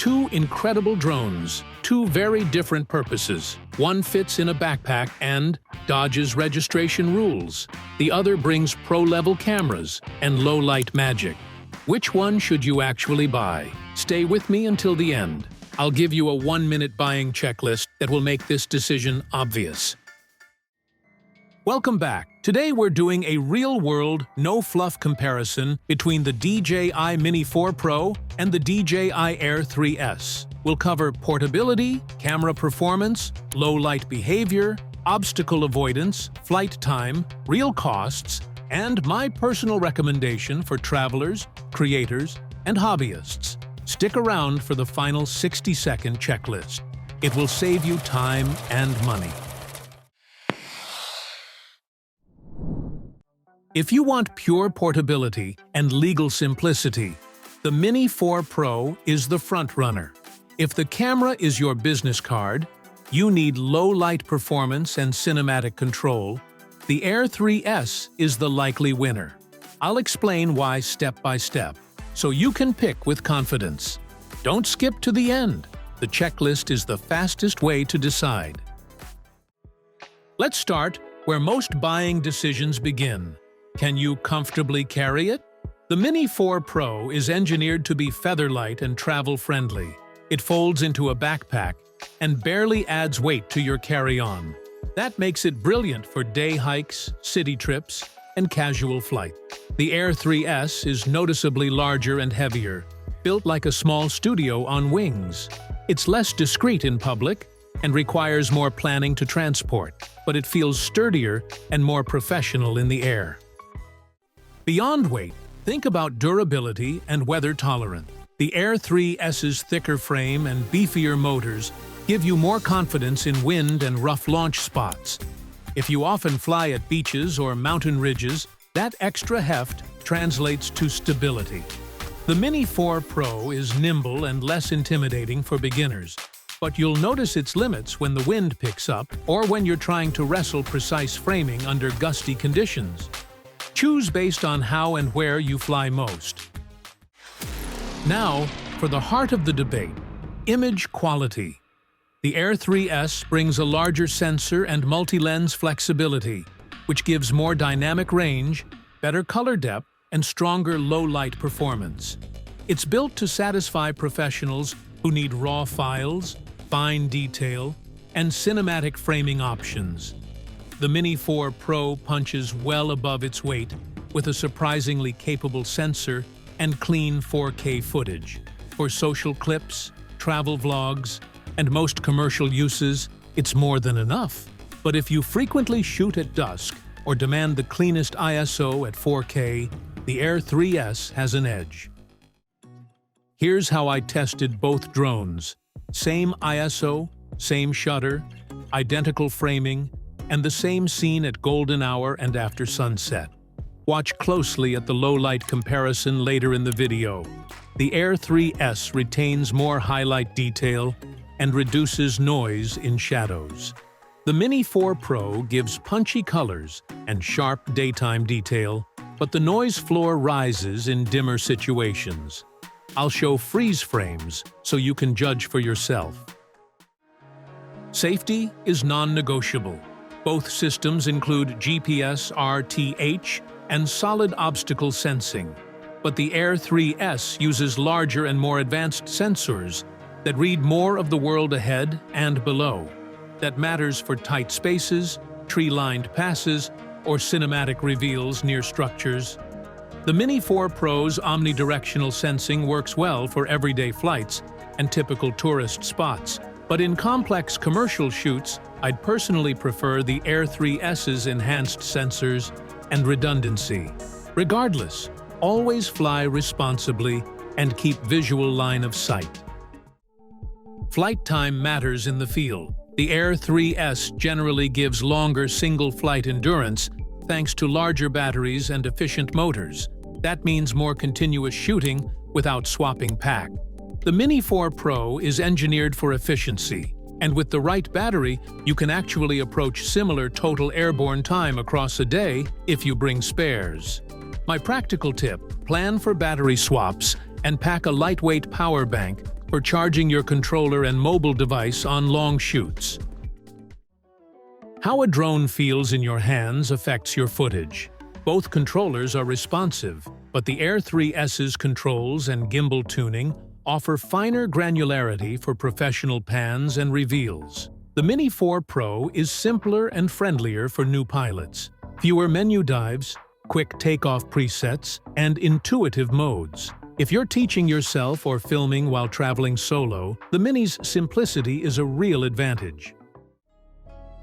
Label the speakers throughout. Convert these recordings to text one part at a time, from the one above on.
Speaker 1: two incredible drones, two very different purposes. One fits in a backpack and dodges registration rules. The other brings pro-level cameras and low-light magic. Which one should you actually buy? Stay with me until the end. I'll give you a 1-minute buying checklist that will make this decision obvious. Welcome back. Today we're doing a real-world, no-fluff comparison between the DJI Mini 4 Pro and the DJI Air 3S. We'll cover portability, camera performance, low-light behavior, obstacle avoidance, flight time, real costs, and my personal recommendation for travelers, creators, and hobbyists. Stick around for the final 60-second checklist. It will save you time and money. If you want pure portability and legal simplicity, the Mini 4 Pro is the front-runner. If the camera is your business card, you need low-light performance and cinematic control, the Air 3S is the likely winner. I'll explain why step by step, so you can pick with confidence. Don't skip to the end. The checklist is the fastest way to decide. Let's start where most buying decisions begin. Can you comfortably carry it? The Mini 4 Pro is engineered to be featherlight and travel-friendly. It folds into a backpack and barely adds weight to your carry-on. That makes it brilliant for day hikes, city trips, and casual flight. The Air 3S is noticeably larger and heavier, built like a small studio on wings. It's less discreet in public and requires more planning to transport, but it feels sturdier and more professional in the air. Beyond weight, think about durability and weather tolerance. The Air 3S's thicker frame and beefier motors give you more confidence in wind and rough launch spots. If you often fly at beaches or mountain ridges, that extra heft translates to stability. The Mini 4 Pro is nimble and less intimidating for beginners, but you'll notice its limits when the wind picks up or when you're trying to wrestle precise framing under gusty conditions. Choose based on how and where you fly most. Now, for the heart of the debate, image quality. The Air 3S brings a larger sensor and multi-lens flexibility, which gives more dynamic range, better color depth, and stronger low-light performance. It's built to satisfy professionals who need raw files, fine detail, and cinematic framing options. The Mini 4 Pro punches well above its weight with a surprisingly capable sensor and clean 4K footage. For social clips, travel vlogs, and most commercial uses, it's more than enough. But if you frequently shoot at dusk or demand the cleanest ISO at 4K, the Air 3S has an edge. Here's how I tested both drones. Same ISO, same shutter, identical framing, and the same scene at golden hour and after sunset. Watch closely at the low-light comparison later in the video. The Air 3S retains more highlight detail and reduces noise in shadows. The Mini 4 Pro gives punchy colors and sharp daytime detail, but the noise floor rises in dimmer situations. I'll show freeze frames so you can judge for yourself. Safety is non-negotiable. Both systems include GPS RTH and solid obstacle sensing, but the Air 3S uses larger and more advanced sensors that read more of the world ahead and below. That matters for tight spaces, tree-lined passes, or cinematic reveals near structures. The Mini 4 Pro's omnidirectional sensing works well for everyday flights and typical tourist spots, but in complex commercial shoots, I'd personally prefer the Air 3S's enhanced sensors and redundancy. Regardless, always fly responsibly and keep visual line of sight. Flight time matters in the field. The Air 3S generally gives longer single-flight endurance thanks to larger batteries and efficient motors. That means more continuous shooting without swapping pack. The Mini 4 Pro is engineered for efficiency, and with the right battery, you can actually approach similar total airborne time across a day if you bring spares. My practical tip: plan for battery swaps and pack a lightweight power bank for charging your controller and mobile device on long shoots. How a drone feels in your hands affects your footage. Both controllers are responsive, but the Air 3S's controls and gimbal tuning offer finer granularity for professional pans and reveals. The Mini 4 Pro is simpler and friendlier for new pilots. Fewer menu dives, quick takeoff presets, and intuitive modes. If you're teaching yourself or filming while traveling solo, the Mini's simplicity is a real advantage.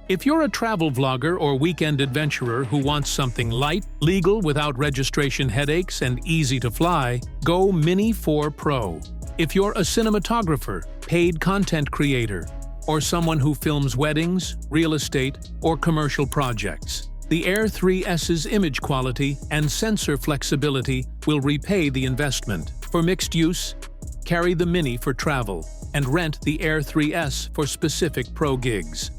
Speaker 1: If you're a travel vlogger or weekend adventurer who wants something light, legal without registration headaches, and easy to fly, go Mini 4 Pro. If you're a cinematographer, paid content creator, or someone who films weddings, real estate, or commercial projects, the Air 3S's image quality and sensor flexibility will repay the investment. For mixed use, carry the Mini for travel and rent the Air 3S for specific pro gigs.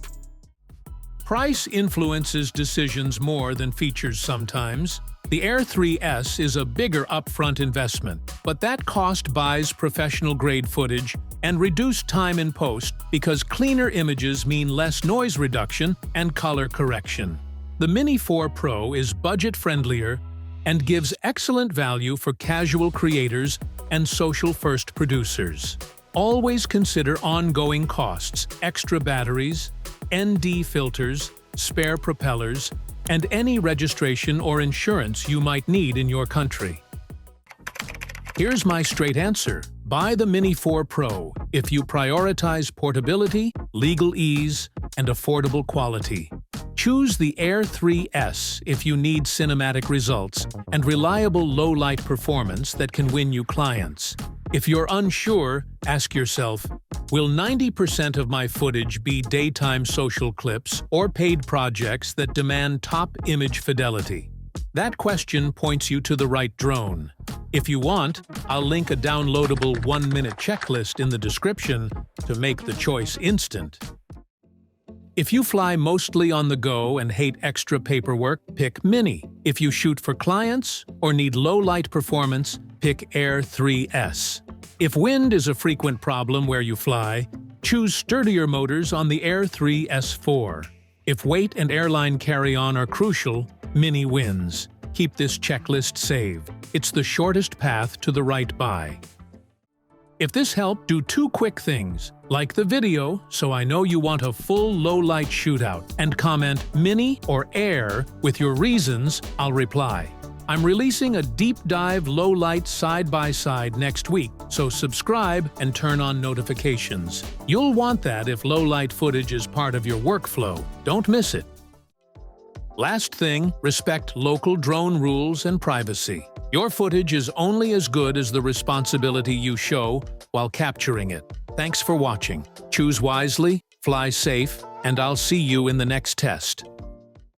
Speaker 1: Price influences decisions more than features sometimes. The Air 3S is a bigger upfront investment, but that cost buys professional-grade footage and reduced time in post because cleaner images mean less noise reduction and color correction. The Mini 4 Pro is budget-friendlier and gives excellent value for casual creators and social-first producers. Always consider ongoing costs, extra batteries, ND filters, spare propellers, and any registration or insurance you might need in your country. Here's my straight answer. Buy the Mini 4 Pro if you prioritize portability, legal ease, and affordable quality. Choose the Air 3S if you need cinematic results and reliable low-light performance that can win you clients. If you're unsure, ask yourself, will 90% of my footage be daytime social clips or paid projects that demand top image fidelity? That question points you to the right drone. If you want, I'll link a downloadable 1-minute checklist in the description to make the choice instant. If you fly mostly on the go and hate extra paperwork, pick Mini. If you shoot for clients or need low-light performance, pick Air 3S. If wind is a frequent problem where you fly, choose sturdier motors on the Air 3S4. If weight and airline carry-on are crucial, Mini wins. Keep this checklist saved. It's the shortest path to the right buy. If this helped, do 2 quick things. Like the video, so I know you want a full low-light shootout, and comment Mini or Air with your reasons. I'll reply. I'm releasing a deep dive low-light side-by-side next week, so subscribe and turn on notifications. You'll want that if low-light footage is part of your workflow. Don't miss it. Last thing, respect local drone rules and privacy. Your footage is only as good as the responsibility you show while capturing it. Thanks for watching. Choose wisely, fly safe, and I'll see you in the next test.